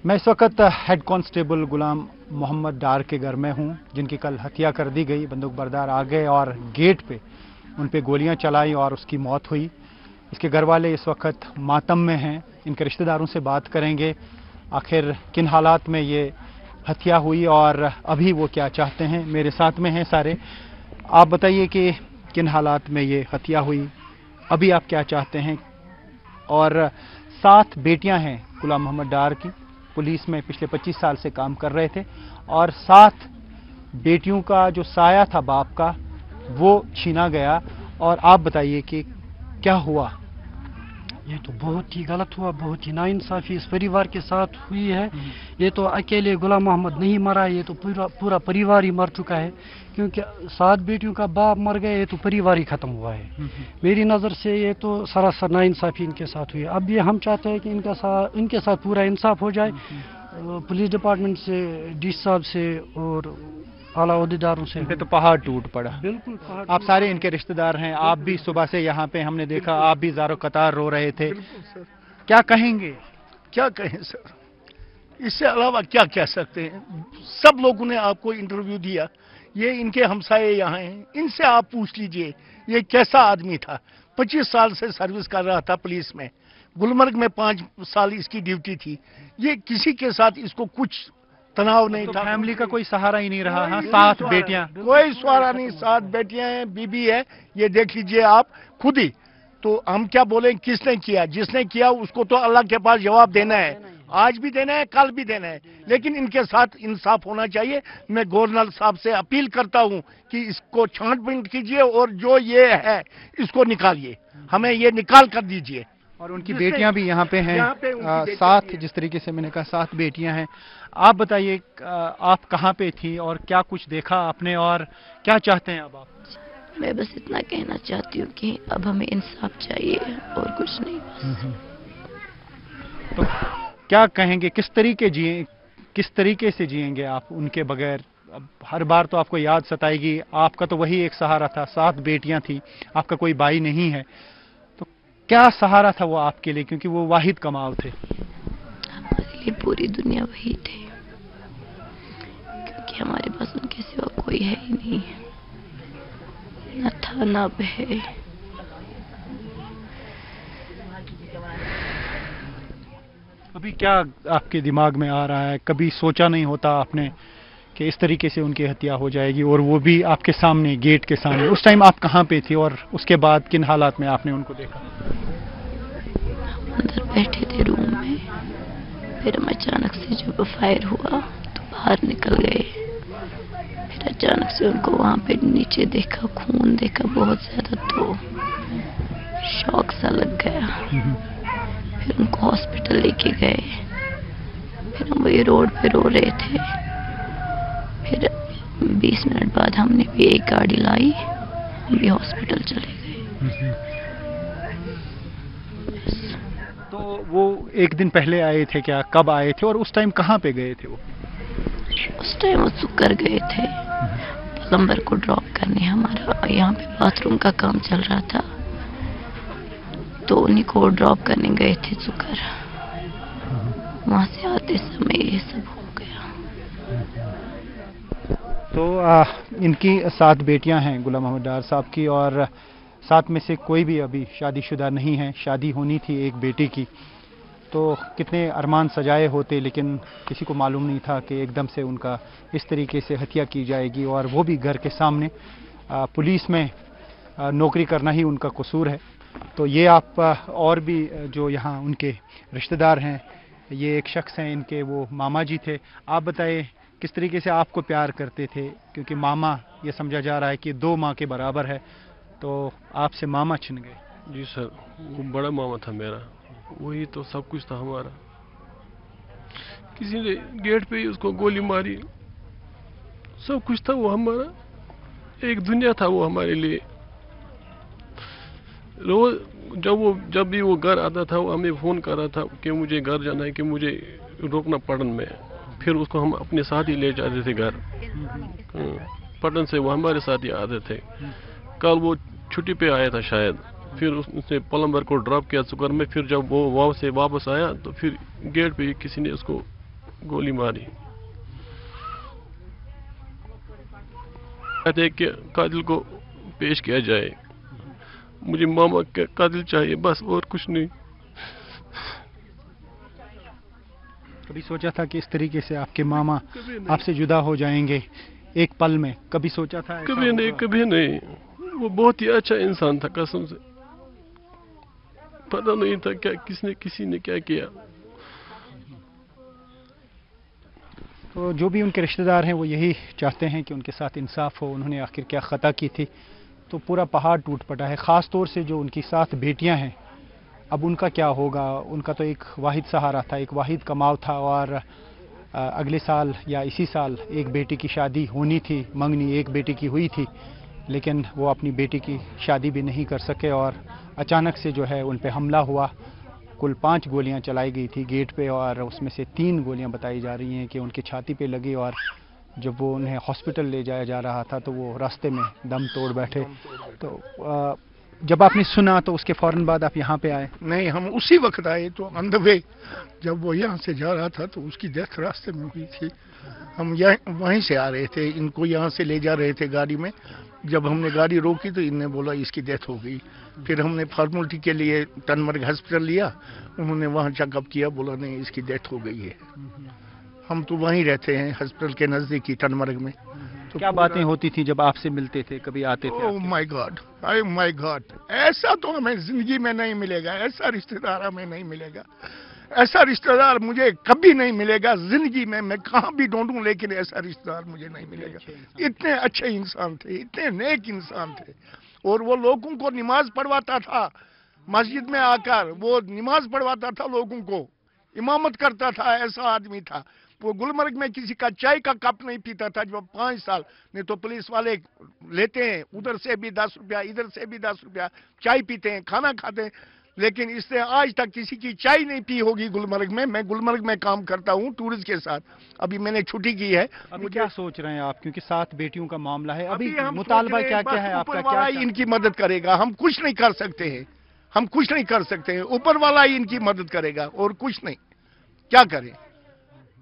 मैं इस वक्त हेड कांस्टेबल गुलाम मोहम्मद डार के घर में हूं, जिनकी कल हत्या कर दी गई। बंदूक बरदार आ गए और गेट पे उन पे गोलियां चलाई और उसकी मौत हुई। इसके घर वाले इस वक्त मातम में हैं। इनके रिश्तेदारों से बात करेंगे आखिर किन हालात में ये हत्या हुई और अभी वो क्या चाहते हैं। मेरे साथ में हैं सारे। आप बताइए कि किन हालात में ये हत्या हुई, अभी आप क्या चाहते हैं। और 7 बेटियां हैं गुलाम मोहम्मद डार की, पुलिस में पिछले 25 साल से काम कर रहे थे और 7 बेटियों का जो साया था बाप का वो छीना गया। और आप बताइए कि क्या हुआ। ये तो बहुत ही गलत हुआ, बहुत ही नाइंसाफी इस परिवार के साथ हुई है। ये तो अकेले गुलाम मोहम्मद नहीं मरा, ये तो पूरा परिवार ही मर चुका है, क्योंकि 7 बेटियों का बाप मर गया, ये तो परिवार ही खत्म हुआ है। मेरी नज़र से ये तो सरासर नाइंसाफी इनके साथ हुई है। अब ये हम चाहते हैं कि इनके साथ पूरा इंसाफ हो जाए, पुलिस डिपार्टमेंट से, डीसी साहब से और आला ओहदेदारों से। पे तो पहाड़ टूट पड़ा। बिल्कुल पहाड़। आप सारे इनके रिश्तेदार हैं, आप भी सुबह से यहाँ पे हमने देखा, आप भी ज़ारो कतार रो रहे थे। क्या कहेंगे। क्या कहें सर, इससे अलावा क्या कह सकते हैं। सब लोगों ने आपको इंटरव्यू दिया, ये इनके हमसाये यहाँ हैं, इनसे आप पूछ लीजिए ये कैसा आदमी था। 25 साल से सर्विस कर रहा था पुलिस में, गुलमर्ग में 5 साल इसकी ड्यूटी थी। ये किसी के साथ इसको कुछ तनाव नहीं था। फैमिली का कोई सहारा ही नहीं रहा। हाँ, 7 बेटियां, कोई सहारा नहीं, 7 बेटियां हैं, बीबी है, ये देख लीजिए आप खुद ही। तो हम क्या बोलें, किसने किया, जिसने किया उसको तो अल्लाह के पास जवाब देना है, आज भी देना है, कल भी देना है, लेकिन इनके साथ इंसाफ होना चाहिए। मैं गवर्नर साहब से अपील करता हूं कि इसको छांटबीन कीजिए और जो ये है इसको निकालिए, हमें ये निकाल कर दीजिए। और उनकी बेटियां भी यहाँ पे हैं, 7, जिस तरीके से मैंने कहा 7 बेटियां हैं। आप बताइए आप कहाँ पे थी और क्या कुछ देखा आपने और क्या चाहते हैं अब आप। मैं बस इतना कहना चाहती हूँ कि अब हमें इंसाफ चाहिए और कुछ नहीं बस। तो क्या कहेंगे, किस तरीके से जिएंगे आप उनके बगैर। अब हर बार तो आपको याद सताएगी, आपका तो वही एक सहारा था, 7 बेटियां थी, आपका कोई भाई नहीं है, तो क्या सहारा था वो आपके लिए, क्योंकि वो वाहिद कमाल थे। हमारे लिए पूरी दुनिया वही थे, क्योंकि हमारे पास उनके सिवा कोई है ही नहीं, न था न है। अभी क्या आपके दिमाग में आ रहा है, कभी सोचा नहीं होता आपने कि इस तरीके से उनकी हत्या हो जाएगी, और वो भी आपके सामने, गेट के सामने। उस टाइम आप कहाँ पे थे और उसके बाद किन हालात में आपने उनको देखा। अंदर बैठे थे रूम में, फिर हम अचानक से जब फायर हुआ तो बाहर निकल गए। फिर अचानक से उनको वहाँ पे नीचे देखा, खून देखा बहुत ज्यादा, तो शॉक सा लग गया। फिर उनको हॉस्पिटल लेके गए, फिर हम वही रोड पे रो रहे थे। फिर 20 मिनट बाद हमने भी एक गाड़ी लाई, हम भी हॉस्पिटल चले गए। तो वो एक दिन पहले आए थे क्या, कब आए थे और उस टाइम कहाँ पे गए थे वो। उस टाइम वो सुकर गए थे प्लम्बर को ड्रॉप करने। हमारा यहाँ पे बाथरूम का काम चल रहा था, तो उन्हीं को ड्रॉप करने गए थे सुकर। वहां से आते समय ये सब हो गया। तो इनकी 7 बेटियां हैं गुलाम मोहम्मद डार साहब की, और 7 में से कोई भी अभी शादीशुदा नहीं है। शादी होनी थी एक बेटी की, तो कितने अरमान सजाए होते, लेकिन किसी को मालूम नहीं था कि एकदम से उनका इस तरीके से हत्या की जाएगी, और वो भी घर के सामने। पुलिस में नौकरी करना ही उनका कसूर है। तो ये आप और भी जो यहाँ उनके रिश्तेदार हैं, ये एक शख्स हैं, इनके वो मामा जी थे। आप बताएं किस तरीके से आपको प्यार करते थे, क्योंकि मामा ये समझा जा रहा है कि 2 माँ के बराबर है, तो आपसे मामा छिन गए। जी सर, वो बड़ा मामा था मेरा, वही तो सब कुछ था हमारा। किसी ने गेट पे ही उसको गोली मारी, सब कुछ था वो हमारा, एक दुनिया था वो हमारे लिए। रोज जब भी वो घर आता था, वो हमें फोन कर रहा था कि मुझे घर जाना है, कि मुझे रोकना पटन में। फिर उसको हम अपने साथ ही ले जाते थे घर। पटन से वो हमारे साथ ही आते थे। कल वो छुट्टी पे आया था शायद, फिर उसने प्लम्बर को ड्रॉप किया सुकर में। फिर जब वो वहाँ से वापस आया तो फिर गेट पे किसी ने उसको गोली मारी। कहते हैं कि कातिल को पेश किया जाए, मुझे मामा का कातिल चाहिए बस, और कुछ नहीं। कभी सोचा था कि इस तरीके से आपके मामा आपसे जुदा हो जाएंगे एक पल में? कभी सोचा था ऐसा कभी नहीं, होगा? कभी नहीं। वो बहुत ही अच्छा इंसान था, कसम से। पता नहीं था क्या किसी ने क्या किया। तो जो भी उनके रिश्तेदार हैं वो यही चाहते हैं कि उनके साथ इंसाफ हो, उन्होंने आखिर क्या ख़ता की थी। तो पूरा पहाड़ टूट पड़ा है, ख़ास तौर से जो उनकी 7 बेटियां हैं, अब उनका क्या होगा? उनका तो एक वाहिद सहारा था, एक वाहिद कमाव था, और अगले साल या इसी साल एक बेटी की शादी होनी थी, मंगनी एक बेटी की हुई थी, लेकिन वो अपनी बेटी की शादी भी नहीं कर सके और अचानक से जो है उन पे हमला हुआ। कुल 5 गोलियां चलाई गई थी गेट पे, और उसमें से 3 गोलियां बताई जा रही हैं कि उनकी छाती पे लगी, और जब वो उन्हें हॉस्पिटल ले जाया जा रहा था तो वो रास्ते में दम तोड़ बैठे। तो जब आपने सुना तो उसके फौरन बाद आप यहाँ पे आए? नहीं, हम उसी वक्त आए, तो ऑन द वे जब वो यहाँ से जा रहा था तो उसकी डेथ रास्ते में हुई थी। हम वहीं से आ रहे थे, इनको यहाँ से ले जा रहे थे गाड़ी में। जब हमने गाड़ी रोकी तो इनने बोला इसकी डेथ हो गई। फिर हमने फॉर्मेलिटी के लिए टनमर्ग हॉस्पिटल लिया, उन्होंने वहाँ चेकअप किया, बोला नहीं इसकी डेथ हो गई है। हम तो वहीं रहते हैं हॉस्पिटल के नज़दीक ही टनमर्ग में। तो क्या बातें होती थी जब आपसे मिलते थे, कभी आते थे? Oh my God, oh my God, ऐसा तो हमें जिंदगी में नहीं मिलेगा, ऐसा रिश्तेदार हमें नहीं मिलेगा, ऐसा रिश्तेदार मुझे कभी नहीं मिलेगा जिंदगी में। मैं कहाँ भी ढूंढूं लेकिन ऐसा रिश्तेदार मुझे नहीं मिलेगा। इतने अच्छे इंसान थे, इतने नेक इंसान थे, और वो लोगों को नमाज पढ़वाता था मस्जिद में आकर, वो नमाज पढ़वाता था लोगों को, इमामत करता था, ऐसा आदमी था वो। गुलमर्ग में किसी का चाय का कप नहीं पीता था जब 5 साल, नहीं तो पुलिस वाले लेते हैं, उधर से भी 10 रुपया, इधर से भी 10 रुपया, चाय पीते हैं, खाना खाते हैं, लेकिन इसने आज तक किसी की चाय नहीं पी होगी गुलमर्ग में। मैं गुलमर्ग में काम करता हूँ टूरिस्ट के साथ, अभी मैंने छुट्टी की है। अभी क्या सोच रहे हैं आप, क्योंकि 7 बेटियों का मामला है, अभी हम मुतालबा सोच रहे हैं क्या क्या है बस आपका? ऊपर वाला क्या इनकी मदद करेगा, हम कुछ नहीं कर सकते हैं, हम कुछ नहीं कर सकते हैं, ऊपर वाला ही इनकी मदद करेगा और कुछ नहीं। क्या करें,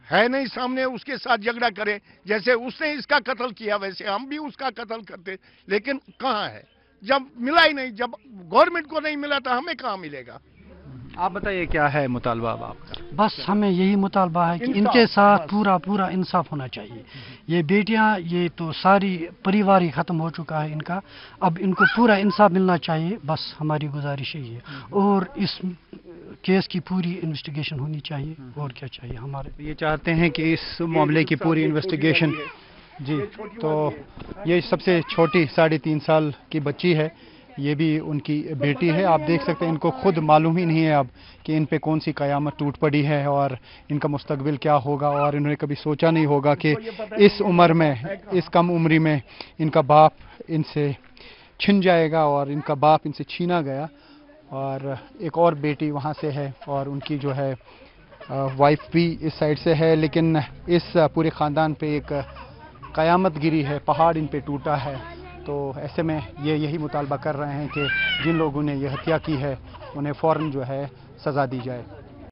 है नहीं सामने, उसके साथ झगड़ा करें, जैसे उसने इसका कत्ल किया वैसे हम भी उसका कत्ल करते, लेकिन कहाँ है? जब मिला ही नहीं, जब गवर्नमेंट को नहीं मिला तो हमें कहाँ मिलेगा? आप बताइए क्या है मुतालबा अब आपका? बस हमें यही मुतालबा है कि इंसाफ, इनके साथ बस। पूरा इंसाफ होना चाहिए। ये बेटियां, ये तो सारी परिवार ही खत्म हो चुका है इनका, अब इनको पूरा इंसाफ मिलना चाहिए, बस हमारी गुजारिश यही है। और इस केस की पूरी इन्वेस्टिगेशन होनी चाहिए, और क्या चाहिए हमारे। ये चाहते हैं कि इस मामले की पूरी इन्वेस्टिगेशन। जी, तो ये सबसे छोटी 3.5 साल की बच्ची है, ये भी उनकी बेटी है। आप देख सकते हैं इनको खुद मालूम ही नहीं है अब कि इन पे कौन सी कयामत टूट पड़ी है और इनका मुस्तकबिल क्या होगा, और इन्होंने कभी सोचा नहीं होगा कि इस उम्र में, इस कम उम्री में इनका बाप इनसे छिन जाएगा, और इनका बाप इनसे छीना गया। और एक और बेटी वहाँ से है, और उनकी जो है वाइफ भी इस साइड से है, लेकिन इस पूरे ख़ानदान पे एक क़यामत गिरी है, पहाड़ इन पे टूटा है। तो ऐसे में ये यही मुतालबा कर रहे हैं कि जिन लोगों ने ये हत्या की है उन्हें फ़ौरन जो है सज़ा दी जाए।